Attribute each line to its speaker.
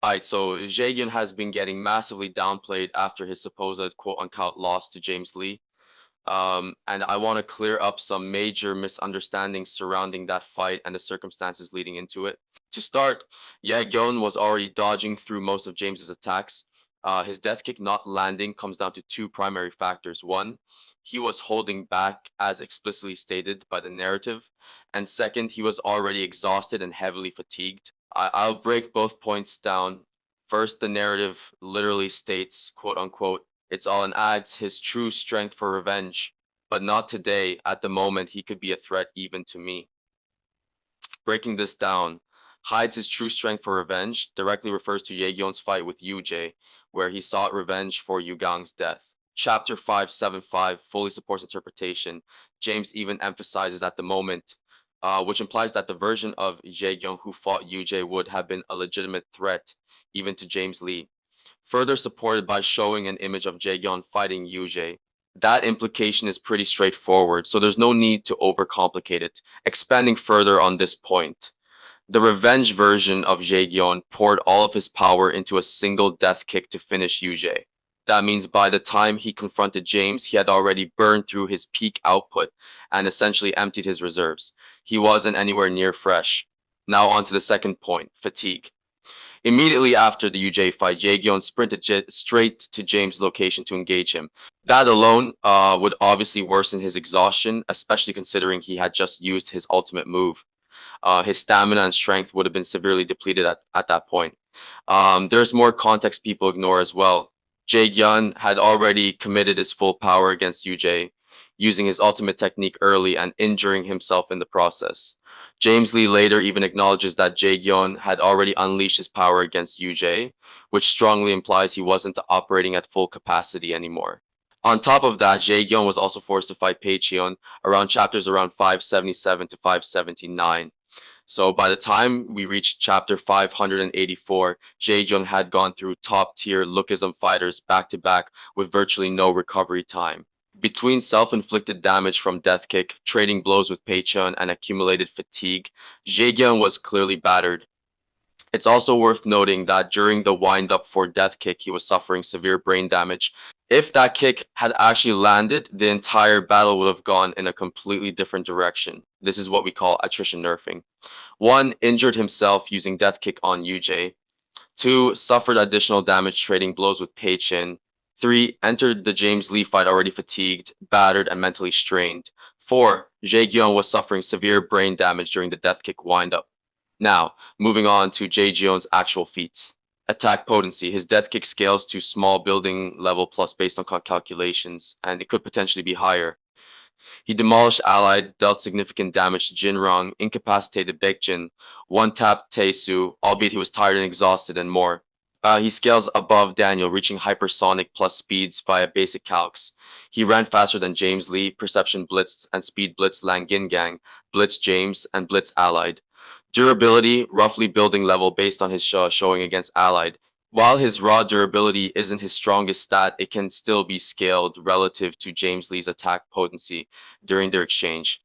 Speaker 1: Alright, so Jagan has been getting massively downplayed after his supposed quote-unquote loss to James Lee. And I want to clear up some major misunderstandings surrounding that fight and the circumstances leading into it. To start, Jagan was already dodging through most of James's attacks. His death kick not landing comes down to two primary factors. One, he was holding back as explicitly stated by the narrative, and second, he was already exhausted and heavily fatigued. I'll break both points down. First, the narrative literally states, quote unquote, it's all an act, his true strength for revenge, but not today. At the moment, he could be a threat even to me. Breaking this down, hides his true strength for revenge directly refers to Yeon's fight with Yu-jae, where he sought revenge for Yu-gang's death. Chapter 575 fully supports interpretation. James even emphasizes at the moment, which implies that the version of Jae-young who fought Yu-jae would have been a legitimate threat even to James Lee, further supported by showing an image of Jae-young fighting Yu-jae. That implication is pretty straightforward, so there's no need to overcomplicate it. Expanding further on this point, the revenge version of Jae-gyeon poured all of his power into a single death kick to finish Yu-jae. That means by the time he confronted James, he had already burned through his peak output and essentially emptied his reserves. He wasn't anywhere near fresh. Now on to the second point, fatigue. Immediately after the UJ fight, Jae-gyeon sprinted straight to James' location to engage him. That alone would obviously worsen his exhaustion, especially considering he had just used his ultimate move. His stamina and strength would have been severely depleted at that point. There's more context people ignore as well. Jae-gyun had already committed his full power against UJ, using his ultimate technique early and injuring himself in the process. James Lee later even acknowledges that Jae-gyun had already unleashed his power against UJ, which strongly implies he wasn't operating at full capacity anymore. On top of that, Jae-gyun was also forced to fight Paecheon around chapters around 577 to 579. So by the time we reached chapter 584, Jae-jung had gone through top-tier Lookism fighters back-to-back with virtually no recovery time. Between self-inflicted damage from death kick, trading blows with Pei-chun, and accumulated fatigue, Jae-gyung was clearly battered. It's also worth noting that during the wind-up for death kick, he was suffering severe brain damage. If that kick had actually landed, the entire battle would have gone in a completely different direction. This is what we call attrition nerfing. One, injured himself using death kick on UJ. Two, suffered additional damage trading blows with Pei Chin. Three, entered the James Lee fight already fatigued, battered, and mentally strained. Four, Jae Gyeong was suffering severe brain damage during the death kick windup. Now, moving on to Jae Gyeong's actual feats. Attack potency. His death kick scales to small building level plus based on calculations, and it could potentially be higher. He demolished Allied, dealt significant damage to Jinrong, incapacitated Baekjin, one-tapped Taesu, albeit he was tired and exhausted, and more. He scales above Daniel, reaching hypersonic plus speeds via basic calcs. He ran faster than James Lee, Perception Blitzed, and Speed Blitzed Langin Gang, Blitz James, and Blitz Allied. Durability, roughly building level based on his showing against Allied. While his raw durability isn't his strongest stat, it can still be scaled relative to James Lee's attack potency during their exchange.